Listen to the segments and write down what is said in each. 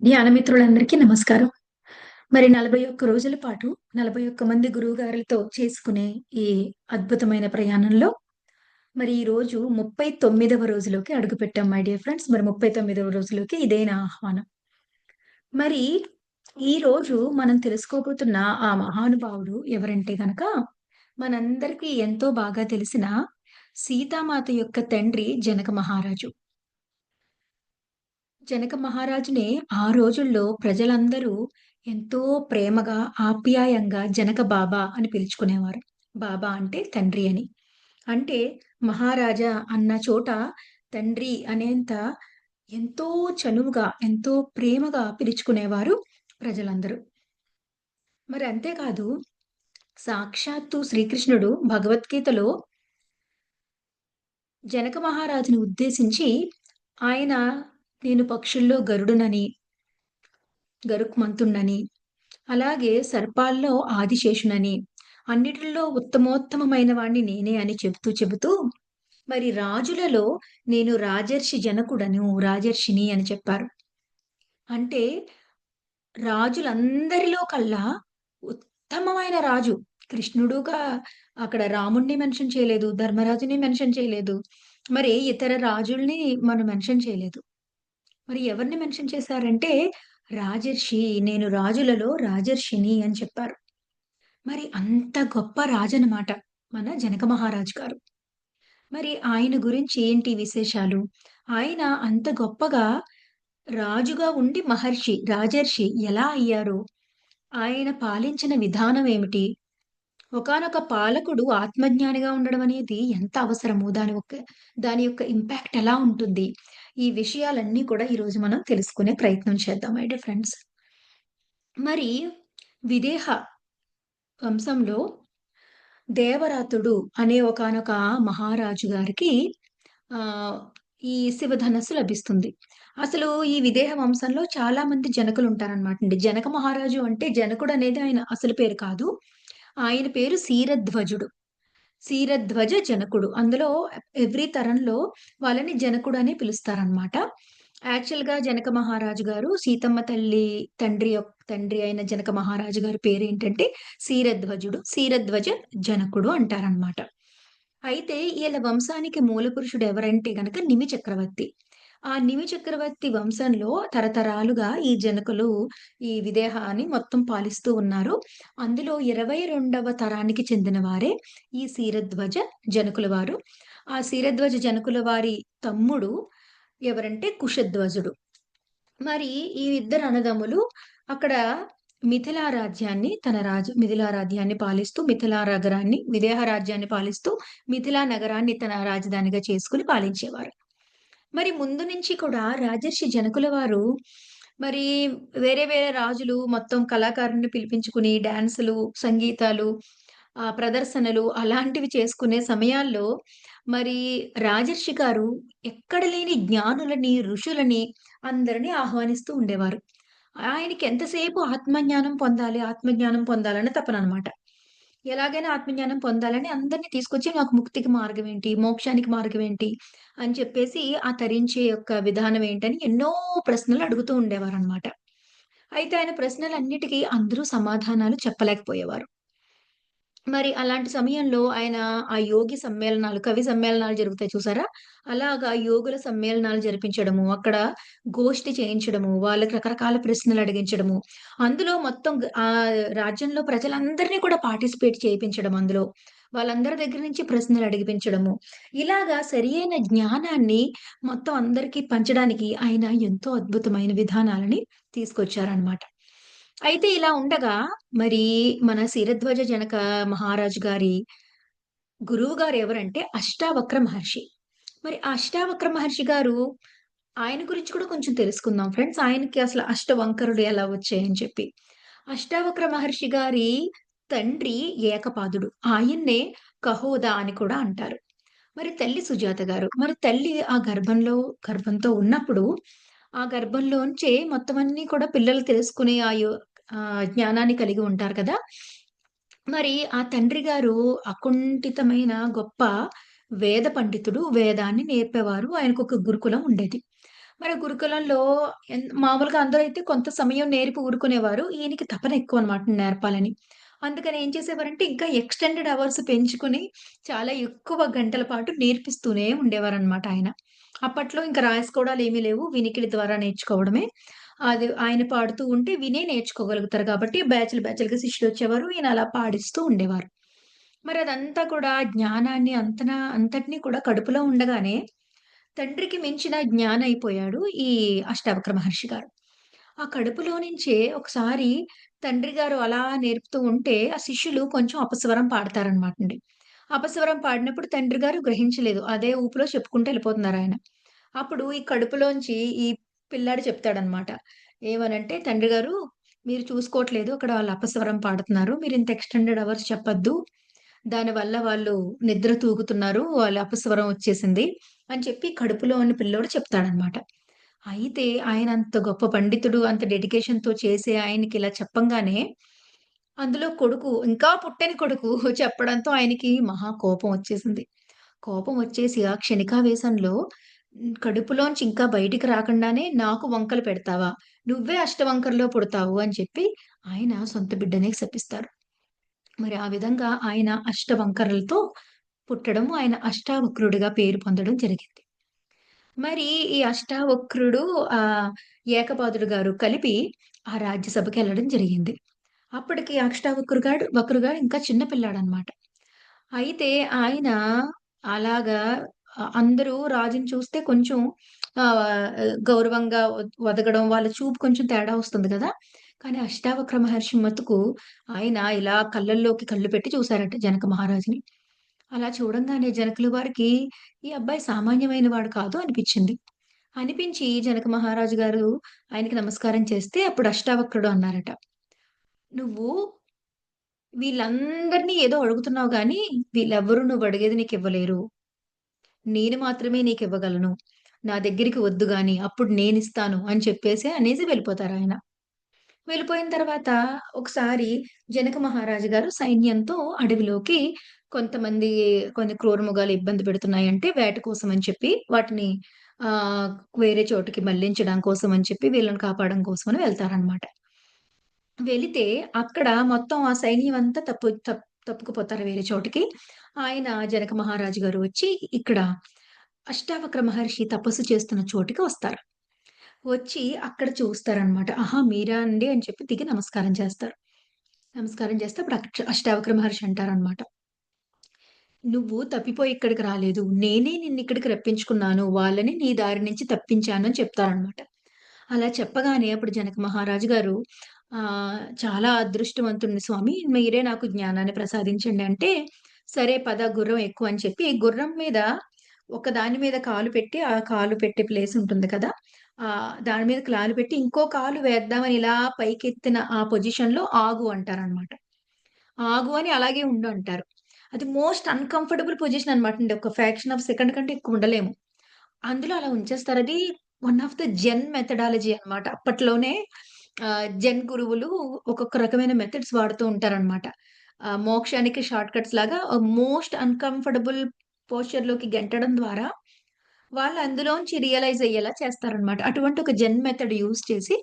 ధ్యాన మిత్రులందరికీ నమస్కారం. మరి 41 రోజుల పాటు 41 మంది గురువుగారులతో చేసుకునే ఈ అద్భుతమైన ప్రయాణంలో మరి ఈరోజు 39వ రోజులోకి అడుగుపెట్టాం మై డియర్ ఫ్రెండ్స్. మరి 39వ రోజులోకి ఇదే నా ఆహ్వానం. మరి ఈరోజు మనం తెలుసుకోబోతున్న ఆ మహానుభావుడు ఎవరంటే గనక మనందరికీ ఎంతో బాగా తెలిసిన సీతామాత యొక్క తండ్రి జనక మహారాజు. జనక మహారాజుని ఆ రోజుల్లో ప్రజలందరూ ఎంతో ప్రేమగా, ఆప్యాయంగా జనక బాబా అని పిలుచుకునేవారు. బాబా అంటే తండ్రి అని. అంటే మహారాజా అన్న చోట తండ్రి అనేంత ఎంతో చనువుగా, ఎంతో ప్రేమగా పిలుచుకునేవారు ప్రజలందరూ. మరి అంతే కాదు, సాక్షాత్తు శ్రీకృష్ణుడు భగవద్గీతలో జనక మహారాజుని ఉద్దేశించి ఆయన నేను పక్షుల్లో గరుడునని, గరుత్మంతుడినని, అలాగే సర్పాల్లో ఆదిశేషునని, అన్నిటిల్లో ఉత్తమోత్తమమైన వాడిని నేనే అని చెబుతూ మరి రాజులలో నేను రాజర్షి జనకుడను, రాజర్షిని అని చెప్పారు. అంటే రాజులందరిలో కల్లా ఉత్తమమైన రాజు. కృష్ణుడుగా అక్కడ రాముడిని మెన్షన్ చేయలేదు. ధర్మరాజుని మెన్షన్ చేయలేదు. మరి ఇతర రాజుల్ని మనం మెన్షన్ చేయలేదు. మరి ఎవరిని మెన్షన్ చేశారంటే రాజర్షి. నేను రాజులలో రాజర్షిని అని చెప్పారు. మరి అంత గొప్ప రాజనమాట మన జనక మహారాజు గారు. మరి ఆయన గురించి ఏంటి విశేషాలు? ఆయన అంత గొప్పగా రాజుగా ఉండి మహర్షి, రాజర్షి ఎలా అయ్యారు? ఆయన పాలించిన విధానం ఏమిటి? ఒకానొక పాలకుడు ఆత్మజ్ఞానిగా ఉండడం అనేది ఎంత అవసరము? దాని యొక్క ఇంపాక్ట్ ఎలా ఉంటుంది? ఈ విషయాలన్నీ కూడా ఈరోజు మనం తెలుసుకునే ప్రయత్నం చేద్దాం మై డియర్ ఫ్రెండ్స్. మరి విదేహ వంశంలో దేవరాతుడు అనే ఒకానొక మహారాజు గారికి ఆహ్, ఈ శివధనస్సు లభిస్తుంది. అసలు ఈ విదేహ వంశంలో చాలా మంది జనకులుంటారనమాటండి. జనక మహారాజు అంటే జనకుడనేది ఆయన అసలు పేరు కాదు. ఆయన పేరు శీరధ్వజుడు. శీరధ్వజ జనకుడు. అందులో ఎవ్రి తరంలో వాళ్ళని జనకుడనే పిలుస్తారనమాట. యాక్చువల్‌గా జనక మహారాజు గారు సీతమ్మ తల్లి తండ్రి అయిన జనక మహారాజు గారి పేరేంటంటే శీరధ్వజుడు. శీరధ్వజ జనకుడు అంటారనమాట. అయితే ఈళ్ళ వంశానికి మూల పురుషుడు ఎవరంటే గనక నిమి చక్రవర్తి. ఆ నిమి చక్రవర్తి వంశంలో తరతరాలుగా ఈ జనకులు ఈ విదేహాన్ని మొత్తం పాలిస్తూ ఉన్నారు. అందులో 22వ తరానికి చెందిన వారే ఈ శీరధ్వజ జనకుల వారు. ఆ శీరధ్వజ జనకుల వారి తమ్ముడు ఎవరంటే కుశధ్వజుడు. మరి ఈ ఇద్దరు అన్నదమ్ములు అక్కడ మిథిలా రాజ్యాన్ని పాలిస్తూ విదేహ రాజ్యాన్ని పాలిస్తూ మిథిలా నగరాన్ని తన రాజధానిగా చేసుకొని పాలించేవారు. మరి ముందు నుంచి కూడా రాజర్షి జనకుల వారు మరి వేరే వేరే రాజులు మొత్తం కళాకారుల్ని పిలిపించుకుని డాన్సులు, సంగీతాలు, ప్రదర్శనలు అలాంటివి చేసుకునే సమయాల్లో మరి రాజర్షి గారు ఎక్కడ లేని జ్ఞానులని, ఋషులని అందరిని ఆహ్వానిస్తూ ఉండేవారు. ఆయనకి ఎంతసేపు ఆత్మజ్ఞానం పొందాలన్న తపననమాట. ఎలాగైనా ఆత్మజ్ఞానం పొందాలని అందరిని తీసుకొచ్చి నాకు ముక్తికి మార్గమేంటి? మోక్షానికి మార్గమేంటి? అని చెప్పేసి ఆ తరించే యొక్క విధానం ఏంటని ఎన్నో ప్రశ్నలు అడుగుతూ ఉండేవారనమాట. అయితే ఆయన ప్రశ్నలన్నిటికి అందరూ సమాధానాలు చెప్పలేకపోయేవారు. మరి అలాంటి సమయంలో ఆయన ఆ యోగి సమ్మేళనాలు, కవి సమ్మేళనాలు జరుగుతాయి చూసారా? అలాగా యోగుల సమ్మేళనాలు జరిపించడము, అక్కడ గోష్ఠి చేయించడము, వాళ్ళకి రకరకాల ప్రశ్నలు అడిగించడము, అందులో మొత్తం రాజ్యంలో ప్రజలందరిని కూడా పార్టిసిపేట్ చేయించడం అందులో. వాళ్ళందరి దగ్గర నుంచి ప్రశ్నలు అడిగిపించడము. ఇలాగా సరియైన జ్ఞానాన్ని మొత్తం అందరికీ పంచడానికి ఆయన ఎంతో అద్భుతమైన విధానాలని తీసుకొచ్చారనమాట. అయితే ఇలా ఉండగా మరి మన శిరధ్వజ జనక మహారాజు గారి గురువుగారు ఎవరంటే అష్టావక్ర మహర్షి. మరి ఆ అష్టావక్ర మహర్షి గారు ఆయన గురించి కూడా కొంచెం తెలుసుకుందాం ఫ్రెండ్స్. ఆయనకి అసలు అష్టవంకరులు ఎలా వచ్చాయని చెప్పి. అష్టావక్ర మహర్షి గారి తండ్రి ఏకపాదుడు. ఆయన్నే కహోదా అని కూడా అంటారు. మరి తల్లి సుజాత గారు. మరి తల్లి ఆ గర్భంతో ఉన్నప్పుడు ఆ గర్భంలోంచే మొత్తం అన్నీ కూడా పిల్లలు తెలుసుకునే జ్ఞానాన్ని కలిగి ఉంటారు కదా! మరి ఆ తండ్రి గారు అకుంఠితమైన గొప్ప వేద పండితుడు. వేదాన్ని నేర్పేవారు. ఆయనకొక గురుకులం ఉండేది. మరి గురుకులంలో మామూలుగా అందరూ అయితే కొంత సమయం నేర్పి ఊరుకునేవారు. ఈయనకి తపన ఎక్కువనమాట నేర్పాలని. అందుకని ఏం చేసేవారంటే ఇంకా ఎక్స్‌టెండెడ్ అవర్స్ పెంచుకొని చాలా ఎక్కువ గంటల పాటు నేర్పిస్తూనే ఉండేవారనమాట ఆయన. అప్పట్లో ఇంక రాసుకోవడాలేమీ లేవు. వినికిడి ద్వారా నేర్చుకోవడమే. అది ఆయన పాడుతూ ఉంటే వినే నేర్చుకోగలుగుతారు కాబట్టి బ్యాచ్‌లు బ్యాచ్‌లుగా శిష్యులొచ్చేవారు. ఈయన అలా పాడిస్తూ ఉండేవారు. మరి అదంతా కూడా జ్ఞానాన్ని అంతటిని కూడా కడుపులో ఉండగానే తండ్రికి మించిన జ్ఞానయిపోయాడు ఈ అష్టావక్ర మహర్షి గారు. ఆ కడుపులో నుంచే ఒకసారి తండ్రి గారు అలా నేర్పుతూ ఉంటే, ఆ శిష్యులు కొంచెం అపస్వరం పాడతారనమాటండి. అపస్వరం పాడినప్పుడు తండ్రి గారు గ్రహించలేదు. అదే ఊపులో చెప్పుకుంటూ ఎళ్ళిపోతున్నారాయన. అప్పుడు ఈ కడుపులోంచి ఈ పిల్లాడు చెప్తాడనమాట. ఏమనంటే, "తండ్రి గారు మీరు చూసుకోవట్లేదు. అక్కడ వాళ్ళు అపస్వరం పాడుతున్నారు. మీరింత ఎక్స్‌టెండెడ్ అవర్స్ చెప్పొద్దు. దానివల్ల వాళ్ళు నిద్ర తూగుతున్నారు. వాళ్ళు అపస్వరం వచ్చేసింది" అని చెప్పి కడుపులో ఉన్న పిల్లోడు చెప్తాడనమాట. అయితే ఆయన అంత గొప్ప పండితుడు, అంత డెడికేషన్‌తో చేసే ఆయనకిలా చెప్పంగానే, అందులో కొడుకు ఇంకా పుట్టని కొడుకు చెప్పడంతో ఆయనకి మహా కోపం వచ్చేసింది. కోపం వచ్చేసి ఆ క్షణికావేశంలో కడుపులోంచి ఇంకా బయటికి రాకుండానే నాకు వంకలు పెడతావా? నువ్వే అష్టవంకరలో పుడతావు అని చెప్పి ఆయన సొంత బిడ్డనే శపిస్తారు. మరి ఆ విధంగా ఆయన అష్టవంకరలతో పుట్టడం, ఆయన అష్టావక్రుడిగా పేరు పొందడం జరిగింది. మరి ఈ అష్టావక్రుడు ఏకపాదుడు గారు కలిపి ఆ రాజ్యసభకెళ్ళడం జరిగింది. అప్పటికి వక్రుగాడు ఇంకా చిన్న పిల్లాడనమాట. అయితే ఆయన అలాగా అందరూ రాజుని చూస్తే కొంచెం ఆహ్, గౌరవంగా ఒదగడం, వాళ్ళ చూపు కొంచెం తేడా వస్తుంది గదా! కానీ అష్టావక్ర మహర్షి మటుకు ఆయన ఇలా కళ్ళల్లోకి కళ్ళు పెట్టి చూసారట జనక మహారాజుని. అలా చూడంగానే జనకుల వారికి ఈ అబ్బాయి సామాన్యమైన వాడు కాదు అనిపిచ్చింది. అనిపించి జనక మహారాజు గారు ఆయనకి నమస్కారం చేస్తే అప్పుడు అష్టావక్రుడు అన్నారట. "నువ్వు వీళ్ళందరిని ఏదో అడుగుతున్నావు గానీ, వీళ్ళెవ్వరూ నువ్వడిగేది నీకివ్వలేరు. నేను మాత్రమే నీకివ్వగలను. నా దగ్గరికి వద్దు గాని, అప్పుడు నేనిస్తాను" అని చెప్పేసి అనేసి వెళ్ళిపోతారాయన. వెళ్ళిపోయిన తర్వాత ఒకసారి జనక మహారాజు గారు సైన్యంతో అడవిలోకి కొంతమంది కొన్ని క్రూరమృగాలు ఇబ్బంది పెడుతున్నాయంటే వేట కోసం అని చెప్పి వాటిని ఆహ్, వేరే చోటికి మళ్లించడం కోసం అని చెప్పి వీళ్ళని కాపాడడం కోసం అని వెళ్తారనమాట. వెళితే అక్కడ మొత్తం ఆ సైన్యం అంతా తప్పుకుపోతారు వేరే చోటికి. ఆయన జనక మహారాజు గారు వచ్చి ఇక్కడ అష్టావక్ర మహర్షి తపస్సు చేస్తున్న చోటికి వస్తారు. వచ్చి అక్కడ చూస్తారనమాట. ఆహా! మీరా అండి అని చెప్పి దిగి నమస్కారం చేస్తారు. నమస్కారం చేస్తే అప్పుడు అష్టావక్ర మహర్షి అంటారనమాట. "నువ్వు తప్పిపోయి ఇక్కడికి రాలేదు. నేనే నిన్నిక్కడికి రప్పించుకున్నాను. వాళ్ళని నీ దారి నుంచి తప్పించాను" అని చెప్తారనమాట. అలా చెప్పగానే అప్పుడు జనక మహారాజు గారు "చాలా అదృష్టవంతుడిని స్వామి. మీరే నాకు జ్ఞానాన్ని ప్రసాదించండి" అంటే, "సరే పద గుర్రం ఎక్కు" అని చెప్పి గుర్రం మీద ఒక దాని మీద కాలు పెట్టి, ఆ కాలు పెట్టే ప్లేస్ ఉంటుంది కదా! దాని మీద కాలు పెట్టి ఇంకో కాలు వేద్దామని ఇలా పైకెత్తిన ఆ పొజిషన్‌లో ఆగు అంటారనమాట. ఆగు అని అలాగే ఉండు అంటారు. అది మోస్ట్ అన్‌కంఫర్టబుల్ పొజిషన్ అనమాటండి. ఒక ఫ్రాక్షన్ ఆఫ్ సెకండ్ కంటే ఎక్కువ ఉండలేము. అందులో అలా ఉంచేస్తారు. అది one of the Zen methodology అన్నమాట. అప్పట్లోనే జెన్ గురువులు ఒక్కొక్క రకమైన మెథడ్స్ వాడుతూ ఉంటారన్నమాట. మోక్షానికి షార్ట్ కట్స్ లాగా మోస్ట్ అన్‌కంఫర్టబుల్ పోస్చర్‌లోకి గెంటడం ద్వారా వాళ్ళు అందులోంచి రియలైజ్ అయ్యేలా చేస్తారన్నమాట. అటువంటి ఒక జెన్ మెథడ్ యూజ్ చేసి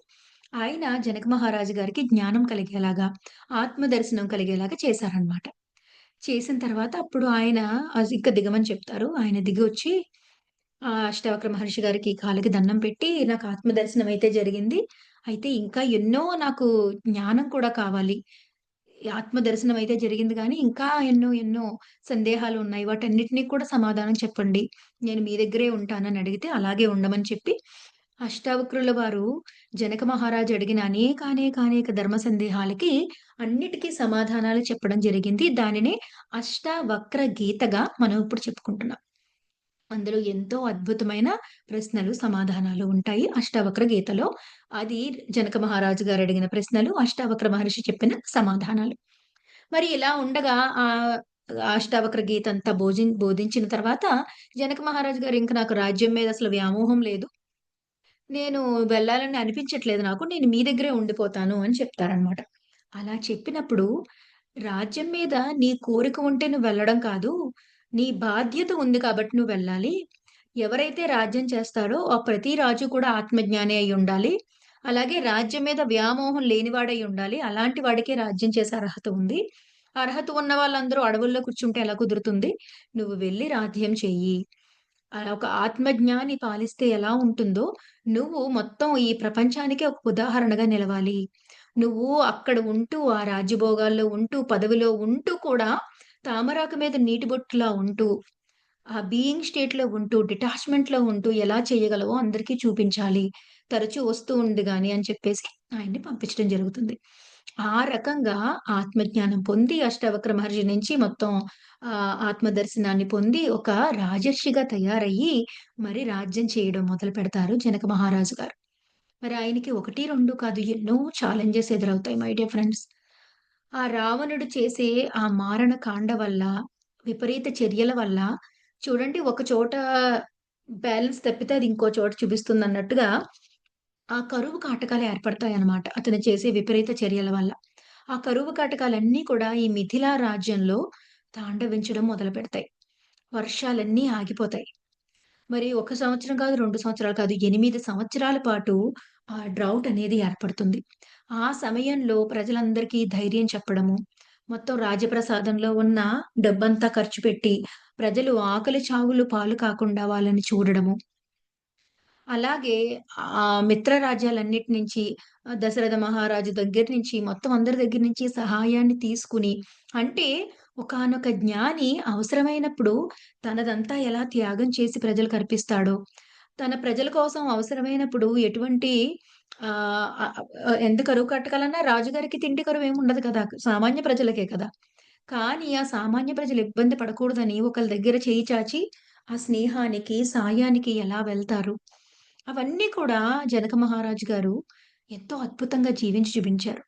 ఆయన జనక మహారాజు గారికి జ్ఞానం కలిగేలాగా, ఆత్మ దర్శనం కలిగేలాగా చేశారన్నమాట. చేసిన తర్వాత అప్పుడు ఆయన ఇంక దిగమని చెప్తారు. ఆయన దిగొచ్చి అష్టావక్ర మహర్షి గారికి కాళ్ళకి దండం పెట్టి, "నాకు ఆత్మ దర్శనం అయితే జరిగింది. అయితే ఇంకా ఎన్నో నాకు జ్ఞానం కూడా కావాలి. ఈ ఆత్మ దర్శనం అయితే జరిగింది గానీ, ఇంకా ఎన్నో ఎన్నో సందేహాలున్నాయి. వాటన్నిటికి కూడా సమాధానం చెప్పండి. నేను మీ దగ్గరే ఉంటానని" అడిగితే, అలాగే ఉండమని చెప్పి, అష్టావక్రుల వారు జనక మహారాజు అడిగిన అనేక ధర్మ సందేహాలకి అన్నిటికి సమాధానాలు చెప్పడం జరిగింది. దానినే అష్టావక్ర గీతగా మనం ఇప్పుడు చెప్పుకుంటున్నాం. అందులో ఎంతో అద్భుతమైన ప్రశ్నలు, సమాధానాలు ఉంటాయి అష్టావక్ర గీతలో. అది జనక మహారాజు గారు అడిగిన ప్రశ్నలు, అష్టావక్ర మహర్షి చెప్పిన సమాధానాలు. మరి ఇలా ఉండగా అష్టావక్ర గీతంతా బోధించిన తర్వాత జనక మహారాజు గారు ఇంక నాకు రాజ్యం మీద అసలు వ్యామోహం లేదు. నేను వెళ్ళాలని అనిపించట్లేదు నాకు. నేను మీ దగ్గరే ఉండిపోతాను అని చెప్తారనమాట. అలా చెప్పినప్పుడు రాజ్యం మీద నీ కోరిక ఉంటే నువ్వు వెళ్ళడం కాదు. నీ బాధ్యత ఉంది కాబట్టి నువ్వెళ్ళాలి. ఎవరైతే రాజ్యం చేస్తాడో ఆ ప్రతి రాజు కూడా ఆత్మజ్ఞాని అయ్యుండాలి. అలాగే రాజ్యం మీద వ్యామోహం లేనివాడై ఉండాలి. అలాంటి వాడికే రాజ్యం చేసే అర్హత ఉంది. అర్హత ఉన్న వాళ్ళందరూ అడవుల్లో కూర్చుంటే ఎలా కుదురుతుంది? నువ్వు వెళ్లి రాజ్యం చెయ్యి. ఒక ఆత్మజ్ఞాని పాలిస్తే ఎలా ఉంటుందో, నువ్వు మొత్తం ఈ ప్రపంచానికే ఒక ఉదాహరణగా నిలవాలి. నువ్వు అక్కడ ఉంటూ, ఆ రాజ్యభోగాల్లో ఉంటూ, పదవిలో ఉంటూ కూడా తామరాకు మీద నీటి బొట్టులా ఉంటూ, ఆ బీయింగ్ స్టేట్‌లో ఉంటూ, డిటాచ్‌మెంట్‌లో ఉంటూ ఎలా చేయగలవో అందరికీ చూపించాలి. తరచూ వస్తూ ఉండు గాని అని చెప్పేసి ఆయన్ని పంపించడం జరుగుతుంది. ఆ రకంగా ఆత్మజ్ఞానం పొంది అష్టావక్ర మహర్షి నుంచి మొత్తం ఆత్మ దర్శనాన్ని పొంది ఒక రాజర్షిగా తయారయ్యి మరి రాజ్యం చేయడం మొదలుపెడతారు జనక మహారాజు గారు. మరి ఆయనకి 1, 2 కాదు ఎన్నో ఛాలెంజెస్ ఎదురవుతాయి మై డియర్ ఫ్రెండ్స్. ఆ రావణుడు చేసే ఆ మారణ కాండ వల్ల, విపరీత చర్యల వల్ల చూడండి ఒక చోట బ్యాలెన్స్ తప్పితే అది ఇంకో చోట చూపిస్తుందన్నట్టుగా ఆ కరువు కాటకాలు ఏర్పడతాయన్నమాట. అతను చేసే విపరీత చర్యల వల్ల. ఆ కరువు కాటకాలన్నీ కూడా ఈ మిథిలా రాజ్యంలో తాండవించడం మొదలుపెడతాయి. వర్షాలన్నీ ఆగిపోతాయి. మరి 1 సంవత్సరం కాదు, 2 సంవత్సరాలు కాదు, 8 సంవత్సరాల పాటు ఆ డ్రౌట్ అనేది ఏర్పడుతుంది. ఆ సమయంలో ప్రజలందరికీ ధైర్యం చెప్పడము, మొత్తం రాజప్రసాదంలో ఉన్న డబ్బంతా ఖర్చు పెట్టి, ప్రజలు ఆకలి చావులు పాలు కాకుండా వాళ్ళని చూడడము. అలాగే మిత్ర రాజ్యాలన్నిటి నుంచి దశరథ మహారాజు దగ్గర నుంచి మొత్తం అందరి దగ్గర నుంచి సహాయాన్ని తీసుకుని అంటే ఒకానొక జ్ఞాని అవసరమైనప్పుడు తనదంతా ఎలా త్యాగం చేసి ప్రజలకర్పిస్తాడో, తన ప్రజల కోసం అవసరమైనప్పుడు ఎటువంటి ఎంత కరువు కట్టగలన్నా రాజుగారికి తిండి కరువేమి ఉండదు కదా! సామాన్య ప్రజలకే కదా! కానీ ఆ సామాన్య ప్రజలు ఇబ్బంది పడకూడదని ఒకళ్ళ దగ్గర చెయ్యి చాచి, ఆ స్నేహానికి, సాయానికి ఎలా వెళ్తారు? అవన్నీ కూడా జనక మహారాజు గారు ఎంతో అద్భుతంగా జీవించి చూపించారు.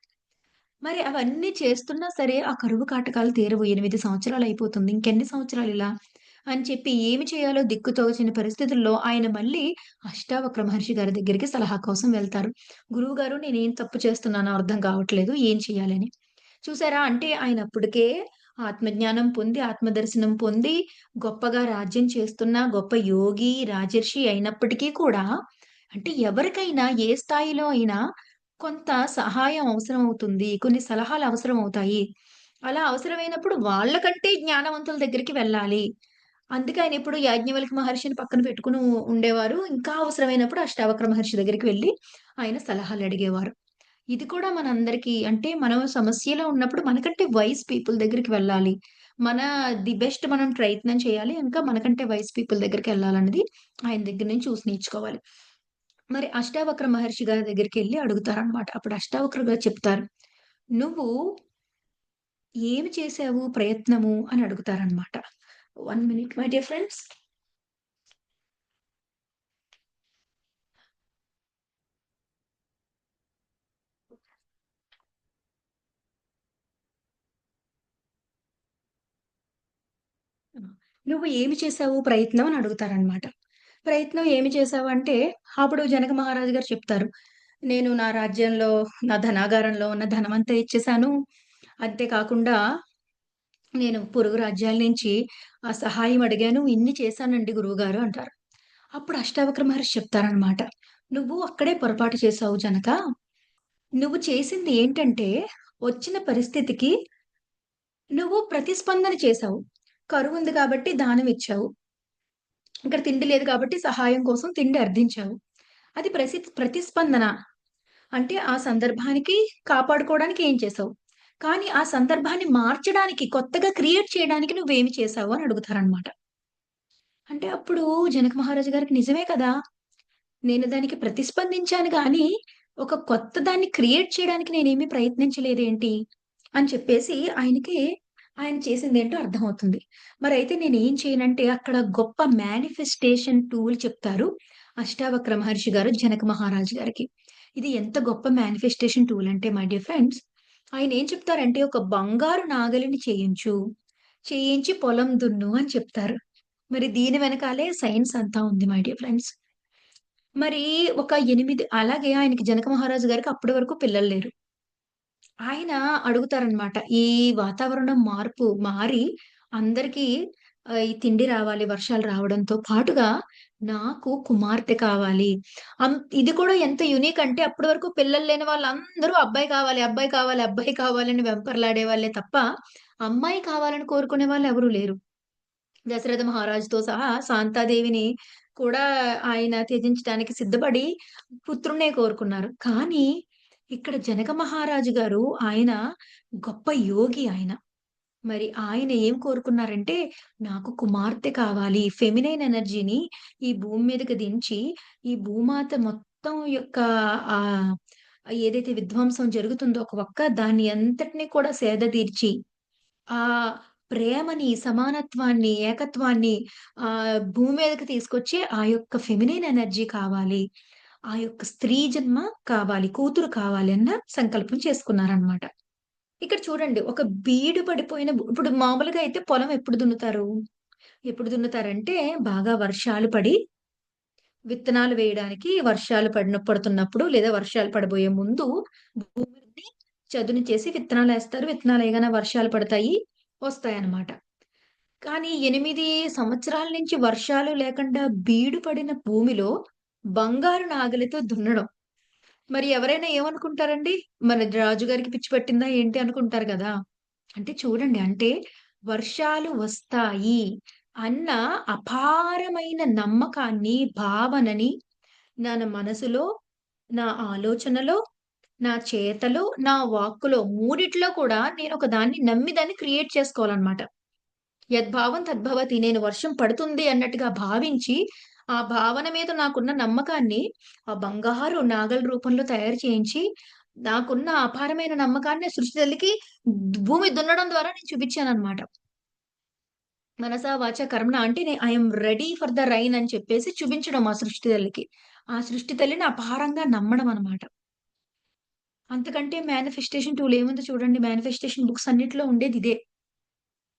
మరి అవన్నీ చేస్తున్నా సరే ఆ కరువు కాటకాలు తీరవు. 8 సంవత్సరాలయిపోతుంది. ఇంకెన్ని సంవత్సరాలిలా? అని చెప్పి ఏమి చేయాలో దిక్కుతోచని పరిస్థితుల్లో ఆయన మళ్ళీ అష్టావక్ర మహర్షి గారి దగ్గరికి సలహా కోసం వెళ్తారు. గురువుగారు నేనేం తప్పు చేస్తున్నానో అర్థం కావట్లేదు. ఏం చేయాలని? చూసారా? అంటే ఆయన అప్పటికే ఆత్మజ్ఞానం పొంది, ఆత్మదర్శనం పొంది, గొప్పగా రాజ్యం చేస్తున్న గొప్ప యోగి, రాజర్షి అయినప్పటికీ కూడా అంటే ఎవరికైనా ఏ స్థాయిలో అయినా కొంత సహాయం అవసరమవుతుంది. కొన్ని సలహాలు అవసరమవుతాయి. అలా అవసరమైనప్పుడు వాళ్ళకంటే జ్ఞానవంతుల దగ్గరికి వెళ్ళాలి. అందుకే ఆయనెప్పుడు యాజ్ఞవల్క్య మహర్షిని పక్కన పెట్టుకొని ఉండేవారు. ఇంకా అవసరమైనప్పుడు అష్టావక్ర మహర్షి దగ్గరికి వెళ్లి ఆయన సలహాలడిగేవారు. ఇది కూడా మనందరికీ అంటే మనం సమస్యలో ఉన్నప్పుడు మనకంటే వైస్ పీపుల్ దగ్గరికి వెళ్ళాలి. మన బెస్ట్ మనం ప్రయత్నం చేయాలి. ఇంకా మనకంటే వైస్ పీపుల్ దగ్గరికెళ్ళాలన్నది ఆయన దగ్గర నుంచి చూసి నేర్చుకోవాలి. మరి అష్టావక్ర మహర్షి గారి దగ్గరికెళ్లి అడుగుతారనమాట. అప్పుడు అష్టావక్ర గారు చెప్తారు. "నువ్వు ఏమి చేశావు ప్రయత్నము?" అని అడుగుతారనమాట. 1 మినిట్ మై డియర్ ఫ్రెండ్స్. "నువ్వు ఏమి చేశావు ప్రయత్నం?" అని అడుగుతారనమాట. ప్రయత్నం ఏమి చేశావంటే, అప్పుడు జనక మహారాజు గారు చెప్తారు. "నేను నా రాజ్యంలో, నా ధనాగారంలో ఉన్న ధనమంతా ఇచ్చేశాను. అంతే కాకుండా నేను పొరుగు రాజ్యాల నుంచి సహాయం అడిగాను. ఇన్ని చేశానండి గురువుగారు" అంటారు. అప్పుడు అష్టావక్ర మహర్షి చెప్తారనమాట. "నువ్వు అక్కడే పొరపాటు చేశావు జనక. నువ్వు చేసింది ఏంటంటే, వచ్చిన పరిస్థితికి నువ్వు ప్రతిస్పందన చేశావు. కరువుంది కాబట్టి దానం ఇచ్చావు. ఇక్కడ తిండి లేదు కాబట్టి సహాయం కోసం తిండి అర్థించావు. అది ప్రతిస్పందన. అంటే ఆ సందర్భానికి కాపాడుకోవడానికి ఏం చేసావు? కానీ ఆ సందర్భాన్ని మార్చడానికి, కొత్తగా క్రియేట్ చేయడానికి నువ్వేమి చేసావు అని అడుగుతారనమాట. అంటే అప్పుడు జనక మహారాజు గారికి నిజమే కదా! నేను దానికి ప్రతిస్పందించాను గానీ, ఒక కొత్త దాన్ని క్రియేట్ చేయడానికి నేనేమి ప్రయత్నించలేదేంటి? అని చెప్పేసి ఆయన చేసిందేంటో అర్థమవుతుంది. మరైతే నేనేం చేయనంటే అక్కడ గొప్ప మేనిఫెస్టేషన్ టూల్ చెప్తారు. అష్టావక్ర మహర్షి గారు జనక మహారాజు గారికి. ఇది ఎంత గొప్ప మేనిఫెస్టేషన్ టూల్ అంటే మై డియర్ ఫ్రెండ్స్, ఆయనేం చెప్తారంటే ఒక బంగారు నాగలిని చేయించు, చేయించి పొలం దున్ను అని చెప్తారు. మరి దీని వెనకాలే సైన్స్ అంతా ఉంది మై డియర్ ఫ్రెండ్స్. మరి ఒక 8 అలాగే ఆయనకి జనక మహారాజు గారికి అప్పటి వరకు పిల్లలు లేరు. ఆయన అడుగుతారనమాట. ఈ వాతావరణం మారి అందరికీ ఈ తిండి రావాలి, వర్షాలు రావడంతో పాటుగా నాకు కుమార్తె కావాలి. ఇది కూడా ఎంత యూనిక్ అంటే అప్పటి వరకు పిల్లలు లేని వాళ్ళందరూ అబ్బాయి కావాలి, అబ్బాయి కావాలి, అబ్బాయి కావాలని వెంపర్లాడేవాళ్ళే తప్ప, అమ్మాయి కావాలని కోరుకునే వాళ్ళెవరూ లేరు. దశరథ మహారాజుతో సహా శాంతాదేవిని కూడా ఆయన త్యజించడానికి సిద్ధపడి పుత్రుడినే కోరుకున్నారు. కానీ ఇక్కడ జనక మహారాజు గారు ఆయన గొప్ప యోగి ఆయన. మరి ఆయన ఏం కోరుకున్నారంటే, నాకు కుమార్తె కావాలి. ఫెమినైన్ ఎనర్జీని ఈ భూమి మీదకి దించి, ఈ భూమాత మొత్తం యొక్క ఆహ్, ఏదైతే విధ్వంసం జరుగుతుందో ఒక పక్క దాన్ని అంతటిని కూడా సేదతీర్చి ఆ ప్రేమని, సమానత్వాన్ని, ఏకత్వాన్ని భూమి మీదకి తీసుకొచ్చే ఆ యొక్క ఫెమినైన్ ఎనర్జీ కావాలి. ఆ యొక్క స్త్రీ జన్మ కావాలి. కూతురు కావాలి అన్న సంకల్పం చేసుకున్నారనమాట. ఇక్కడ చూడండి ఒక బీడు పడిపోయిన ఇప్పుడు మామూలుగా అయితే పొలం ఎప్పుడు దున్నుతారు? ఎప్పుడు దున్నుతారంటే బాగా వర్షాలు పడి విత్తనాలు వేయడానికి వర్షాలు పడుతున్నప్పుడు లేదా వర్షాలు పడబోయే ముందు భూమిని చదును చేసి విత్తనాలేస్తారు. విత్తనాలేయగానే వర్షాలు పడతాయి. వస్తాయన్నమాట. కానీ 8 సంవత్సరాల నుంచి వర్షాలు లేకుండా బీడు పడిన భూమిలో బంగారు నాగలితో దున్నడం. మరి ఎవరైనా ఏమనుకుంటారండి? మన రాజుగారికి పిచ్చి పట్టిందా ఏంటి అనుకుంటారు గదా! అంటే చూడండి అంటే వర్షాలు వస్తాయి అన్న అపారమైన నమ్మకాన్ని, భావనని నా మనసులో, నా ఆలోచనలో, నా చేతలో, నా వాక్కులో మూడిట్లో కూడా నేనొక దాన్ని నమ్మి దాన్ని క్రియేట్ చేసుకోవాలన్నమాట. యద్భావం తద్భవతి. నేను వర్షం పడుతుంది అన్నట్టుగా భావించి, ఆ భావన మీద నాకున్న నమ్మకాన్ని ఆ బంగారు నాగలి రూపంలో తయారు చేయించి, నాకున్న అపారమైన నమ్మకాన్ని సృష్టి తల్లికి భూమి దున్నడం ద్వారా నేను చూపించాననమాట. మనసా వాచా కర్మణ అంటే I am ready for the rain అని చెప్పేసి చూపించడం ఆ సృష్టి తల్లికి. ఆ సృష్టి తల్లిని అపారంగా నమ్మడం అనమాట. అంతకంటే మేనిఫెస్టేషన్ టూల్ ఏముందో చూడండి. మేనిఫెస్టేషన్ బుక్స్ అన్నిట్లో ఉండేదిదే.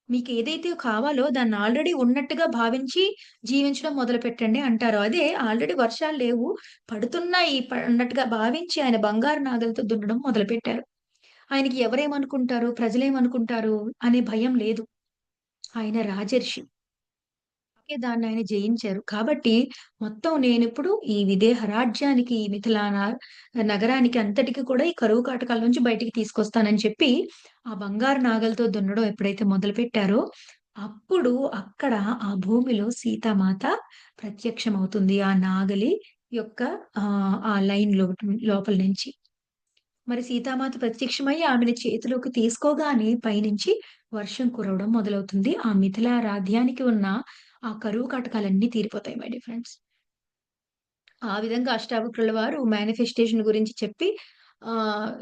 మీకేదైతే కావాలో దాన్ని ఆల్రెడీ ఉన్నట్టుగా భావించి జీవించడం మొదలుపెట్టండి అంటారు. అదే ఆల్రెడీ వర్షాలు లేవు, పడుతున్నాయి అన్నట్టుగా భావించి ఆయన బంగారు నాగలితో దున్నడం మొదలుపెట్టారు. ఆయనకి ఎవరేమనుకుంటారు, ప్రజలేమనుకుంటారు అనే భయం లేదు. ఆయన రాజర్షి. దాన్నాయన జయించారు. కాబట్టి మొత్తం నేనిప్పుడు ఈ విదేహ రాజ్యానికి, ఈ నగరానికి అంతటికి కూడా ఈ కరువు కాటకాల నుంచి బయటికి తీసుకొస్తానని చెప్పి, ఆ బంగారు నాగలితో దున్నడం ఎప్పుడైతే మొదలుపెట్టారో, అప్పుడు అక్కడ ఆ భూమిలో సీతామాత ప్రత్యక్షమవుతుంది. ఆ నాగలి యొక్క ఆ లైన్‌లో లోపల నుంచి. మరి సీతామాత ప్రత్యక్షమై ఆమెని చేతిలోకి తీసుకోగానే పైనుంచి వర్షం కురవడం మొదలవుతుంది. ఆ మిథిలా రాధ్యానికి ఉన్న ఆ కరువు కాటకాలన్నీ తీరిపోతాయి మై డియర్ ఫ్రెండ్స్. ఆ విధంగా అష్టావక్రుల వారు మేనిఫెస్టేషన్ గురించి చెప్పి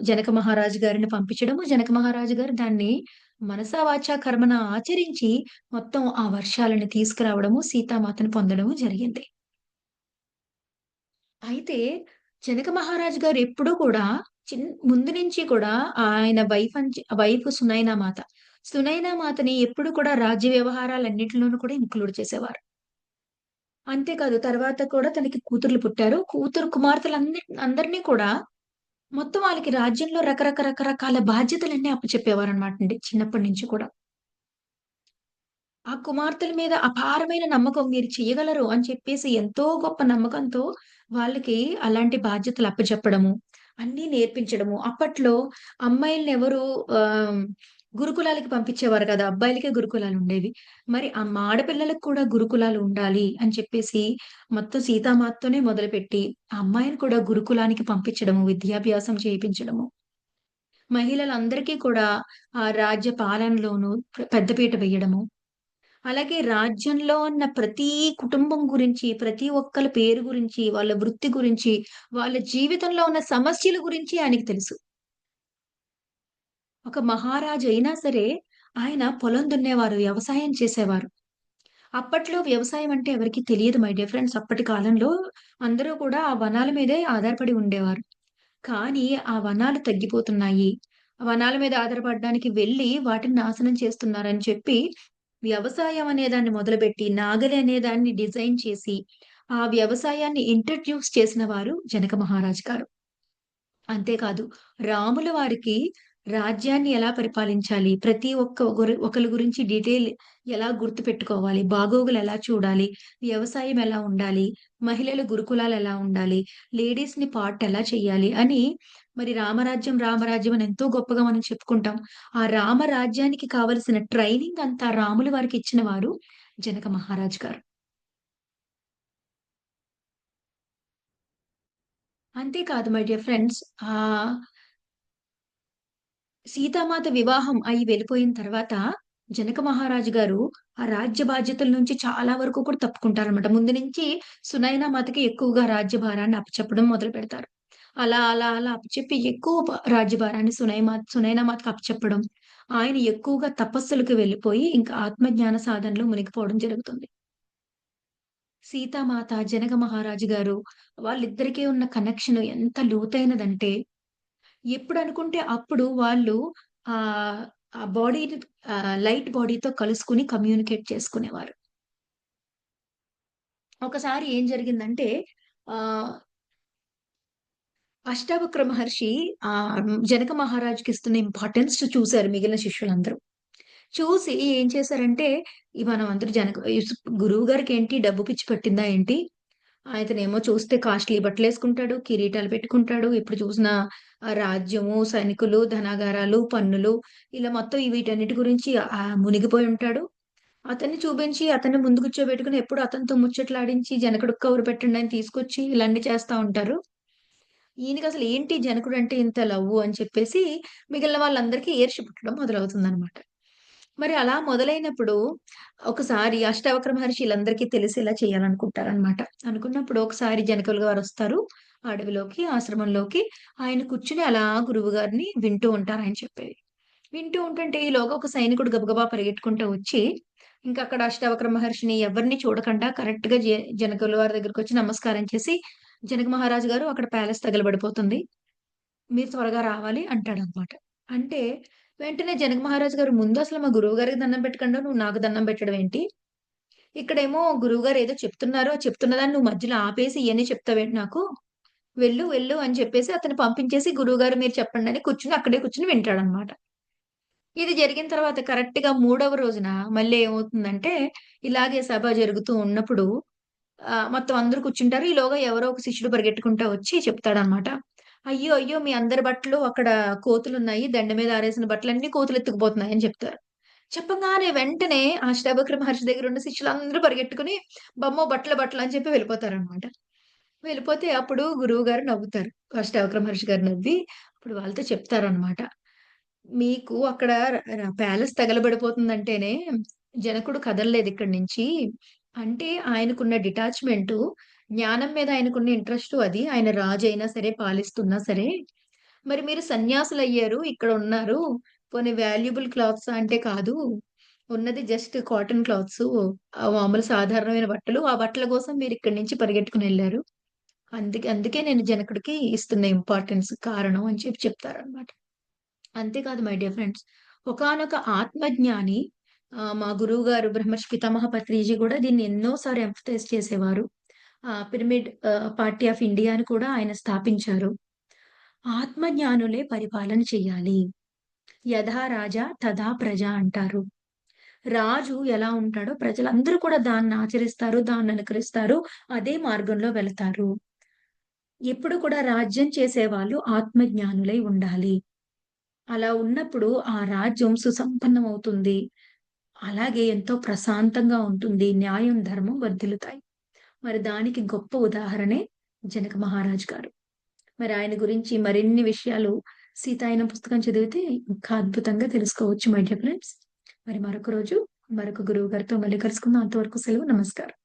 జనక మహారాజు గారిని పంపించడము. జనక మహారాజు గారు దాన్ని మనసా వాచా కర్మణ ఆచరించి మొత్తం ఆ వర్షాలను తీసుకురావడము, సీతామాతను పొందడము జరిగింది. అయితే జనక మహారాజు గారు ఎప్పుడూ కూడా ముందు నుంచి కూడా ఆయన వైఫ్ సునైనా మాత. సునైనా మాతని ఎప్పుడు కూడా రాజ్య వ్యవహారాలన్నిటిలోనూ కూడా ఇంక్లూడ్ చేసేవారు. అంతేకాదు తర్వాత కూడా తనకి కూతుర్లు పుట్టారు. అందరిని కూడా మొత్తం వాళ్ళకి రాజ్యంలో రకరకాల బాధ్యతలన్నీ అప్పచెప్పేవారనమాటండి చిన్నప్పటి నుంచి కూడా. ఆ కుమార్తెల మీద అపారమైన నమ్మకం మీరు చెయ్యగలరు అని చెప్పేసి ఎంతో గొప్ప నమ్మకంతో వాళ్ళకి అలాంటి బాధ్యతలు అప్పజెప్పడము, అన్నీ నేర్పించడము. అప్పట్లో అమ్మాయిలనెవరు ఆహ్, గురుకులాలకి పంపించేవారు కాదు. అబ్బాయిలకే గురుకులాలుండేవి. మరి ఆడపిల్లలకు కూడా గురుకులాలు ఉండాలి అని చెప్పేసి మొత్తం సీతామాతతోనే మొదలుపెట్టి, ఆ అమ్మాయిని కూడా గురుకులానికి పంపించడము, విద్యాభ్యాసం చేపించడము. మహిళలందరికీ కూడా రాజ్య పాలనలోను పెద్దపీట వేయడము. అలాగే రాజ్యంలో ఉన్న ప్రతి కుటుంబం గురించి, ప్రతి ఒక్కళ్ళ పేరు గురించి, వాళ్ళ వృత్తి గురించి, వాళ్ళ జీవితంలో ఉన్న సమస్యల గురించి ఆయనకి తెలుసు. ఒక మహారాజు అయినా సరే, ఆయన పొలం దున్నేవారు, వ్యవసాయం చేసేవారు. అప్పట్లో వ్యవసాయం అంటే ఎవరికీ తెలియదు మై డియర్ ఫ్రెండ్స్. అప్పటి కాలంలో అందరూ కూడా ఆ వనాల మీదే ఆధారపడి ఉండేవారు. కానీ ఆ వనాలు తగ్గిపోతున్నాయి. వనాల మీద ఆధారపడడానికి వెళ్లి వాటిని నాశనం చేస్తున్నారని చెప్పి, వ్యవసాయం అనే దాన్ని మొదలుపెట్టి, నాగలి అనే దాన్ని డిజైన్ చేసి, ఆ వ్యవసాయాన్ని ఇంట్రొడ్యూస్ చేసిన వారు జనక మహారాజు గారు. అంతేకాదు రాముల వారికి రాజ్యాన్ని ఎలా పరిపాలించాలి? ప్రతి ఒక్క ఒకళ్ళ గురించి డీటెయిల్ ఎలా గుర్తుపెట్టుకోవాలి? బాగోగులు ఎలా చూడాలి? వ్యవసాయం ఎలా ఉండాలి? మహిళలు గురుకులాలు ఎలా ఉండాలి? లేడీస్‌ని పార్ట్ ఎలా చేయాలి? అని మరి రామరాజ్యం, రామరాజ్యం అని ఎంతో గొప్పగా మనం చెప్పుకుంటాం. ఆ రామరాజ్యానికి కావలసిన ట్రైనింగ్ అంతా రాములు వారికి ఇచ్చిన వారు జనక మహారాజు గారు. అంతే కాదు మై డియర్ ఫ్రెండ్స్. ఆహ్, సీతామాత వివాహం అయి వెళ్ళిపోయిన తర్వాత, జనక మహారాజు గారు ఆ రాజ్య బాధ్యతల నుంచి చాలా వరకు కూడా తప్పుకుంటారనమాట. ముందు నుంచి సునయన మాతకి ఎక్కువగా రాజ్యభారాన్ని అప్పచెప్పడం మొదలుపెడతారు. అలా అప్పచెప్పి ఎక్కువ రాజ్యభారాన్ని సునయన మాతకి అప్పచెప్పడం. ఆయన ఎక్కువగా తపస్సులకు వెళ్ళిపోయి, ఇంకా ఆత్మజ్ఞాన సాధనలో మునిగిపోవడం జరుగుతుంది. సీతామాత, జనక మహారాజు గారు వాళ్ళిద్దరికీ ఉన్న కనెక్షన్ ఎంత లోతైనదంటే ఎప్పుడనుకుంటే అప్పుడు వాళ్ళు ఆహ్, ఆ బాడీని లైట్ బాడీతో కలుసుకొని కమ్యూనికేట్ చేసుకునేవారు. ఒకసారి ఏం జరిగిందంటే ఆహ్, అష్టావక్ర మహర్షి జనక మహారాజుకిస్తున్న ఇంపార్టెన్స్ చూసారు మిగిలిన శిష్యులందరూ. చూసి ఏం చేశారంటే, మనం అందరూ గురువు గారికేంటి డబ్బు పిచ్చి పట్టిందా ఏంటి? ఇతనేమో చూస్తే కాస్ట్‌లీ బట్టలేసుకుంటాడు, కిరీటాలు పెట్టుకుంటాడు. ఎప్పుడు చూసినా రాజ్యము, సైనికులు, ధనాగారాలు, పన్నులు ఇలా మొత్తం వీటన్నిటి గురించి మునిగిపోయి ఉంటాడు. అతన్ని చూపించి, అతన్ని ముందు కూర్చోబెట్టుకొని ఎప్పుడు అతనితో ముచ్చట్లాడించి, జనకుడికి కబురు పెట్టండి అని తీసుకొచ్చి ఇలా అన్ని చేస్తా ఉంటారు. ఈయనకసలు ఏంటి జనకుడంటే ఇంత లవ్వు అని చెప్పేసి మిగిలిన వాళ్ళందరికీ ఈర్ష్య పుట్టడం మొదలవుతుందనమాట. మరి అలా మొదలైనప్పుడు ఒకసారి అష్టావక్ర మహర్షి ఈళ్ళందరికీ తెలిసేలా చేయాలనుకుంటారనమాట. అనుకున్నప్పుడు ఒకసారి జనకులు గారొస్తారు అడవిలోకి, ఆశ్రమంలోకి. ఆయన కూర్చొని అలా గురువుగారిని వింటూ ఉంటారు ఆయన చెప్పేది. వింటూ ఉంటుంటే ఈలోగా ఒక సైనికుడు గబగబా పరిగెట్టుకుంటూ వచ్చి, ఇంకక్కడ అష్టావక్ర మహర్షిని ఎవరిని చూడకుండా కరెక్ట్‌గా జనకుల వారి దగ్గరకొచ్చి నమస్కారం చేసి, "జనక మహారాజు గారు అక్కడ ప్యాలెస్ తగలబడిపోతుంది. మీరు త్వరగా రావాలి" అంటాడనమాట. అంటే వెంటనే జనక మహారాజు గారు ముందు అసలు మా గురువు గారికి దండం పెట్టకుండా నువ్వు నాకు దండం పెట్టడం ఏంటి? ఇక్కడేమో గురువుగారు ఏదో చెప్తున్నారు. ఆ చెప్తున్న దాన్ని నువ్వు మధ్యలో ఆపేసి ఇయన్నీ చెప్తావేంటి నాకు? వెళ్ళు, వెళ్ళు అని చెప్పేసి అతన్ని పంపించేసి గురువుగారు మీరు చెప్పండని కూర్చొని అక్కడే కూర్చొని వింటాడనమాట. ఇది జరిగిన తర్వాత కరెక్ట్‌గా మూడవ రోజున మళ్ళీ ఏమవుతుందంటే, ఇలాగే సభ జరుగుతూ ఉన్నప్పుడు మొత్తం అందరూ కూర్చుంటారు. ఈలోగా ఎవరో ఒక శిష్యుడు పరిగెట్టుకుంటా వచ్చి చెప్తాడనమాట. "అయ్యో! అయ్యో! మీ అందరి బట్టలు అక్కడ కోతులున్నాయి. దండ మీద ఆరేసిన బట్టలన్నీ కోతులెత్తుకుపోతున్నాయి" అని చెప్తారు. చెప్పంగానే వెంటనే అష్టావక్ర మహర్షి దగ్గరున్న శిష్యులందరూ పరిగెట్టుకొని, "బమ్మో! బట్టలు, బట్టలు" అని చెప్పి వెళ్ళిపోతారనమాట. వెళ్ళిపోతే అప్పుడు గురువుగారు నవ్వుతారు. అష్టావక్ర మహర్షి గారు నవ్వి అప్పుడు వాళ్ళతో చెప్తారనమాట. మీకు అక్కడ ప్యాలెస్ తగలబడిపోతుందంటేనే జనకుడు కదలలేదిక్కడి నుంచి. అంటే ఆయనకున్న డిటాచ్‌మెంటు, జ్ఞానం మీద ఆయనకున్న ఇంట్రెస్టు అది. ఆయన రాజైనా సరే, పాలిస్తున్నా సరే. మరి మీరు సన్యాసులయ్యారు, ఇక్కడున్నారు. పోనీ వాల్యుబుల్ క్లాత్సా అంటే కాదు. ఉన్నది జస్ట్ కాటన్ క్లాత్సు. మామూలు సాధారణమైన బట్టలు. ఆ బట్టల కోసం మీరిక్కడి నుంచి పరిగెట్టుకొనెళ్లారు. అందుకే నేను జనకుడికి ఇస్తున్న ఇంపార్టెన్స్ కారణం అని చెప్పి చెప్తారనమాట. అంతేకాదు మై డియర్ ఫ్రెండ్స్. ఒకానొక ఆత్మజ్ఞాని మా గురువుగారు బ్రహ్మర్షి పితామహ పత్రిజీ గూడా దీన్ని ఎన్నో సార్లు ఎంఫసైజ్ చేసేవారు. పిరమిడ్ పార్టీ ఆఫ్ ఇండియా అని కూడా ఆయన స్థాపించారు. ఆత్మజ్ఞానులే పరిపాలన చెయ్యాలి. యథా రాజా తథా ప్రజ అంటారు. రాజు ఎలా ఉంటాడో ప్రజలందరూ కూడా దాన్నాచరిస్తారు, దాన్ననుకరిస్తారు. అదే మార్గంలో వెళతారు. ఎప్పుడు కూడా రాజ్యం చేసేవాళ్ళు ఆత్మజ్ఞానులై ఉండాలి. అలా ఉన్నప్పుడు ఆ రాజ్యం సుసంపన్నమవుతుంది. అలాగే ఎంతో ప్రశాంతంగా ఉంటుంది. న్యాయం, ధర్మం వర్ధిల్లుతాయి. మరి దానికి గొప్ప ఉదాహరణే జనక మహారాజు గారు. మరి ఆయన గురించి మరిన్ని విషయాలు సీతాయనం పుస్తకం చదివితే ఇంకా అద్భుతంగా తెలుసుకోవచ్చు మై డియర్ ఫ్రెండ్స్. మరి మరొక రోజు మరొక గురువు గారితో మళ్ళీ కలుసుకుందాం. అంతవరకు సెలవు. నమస్కారం.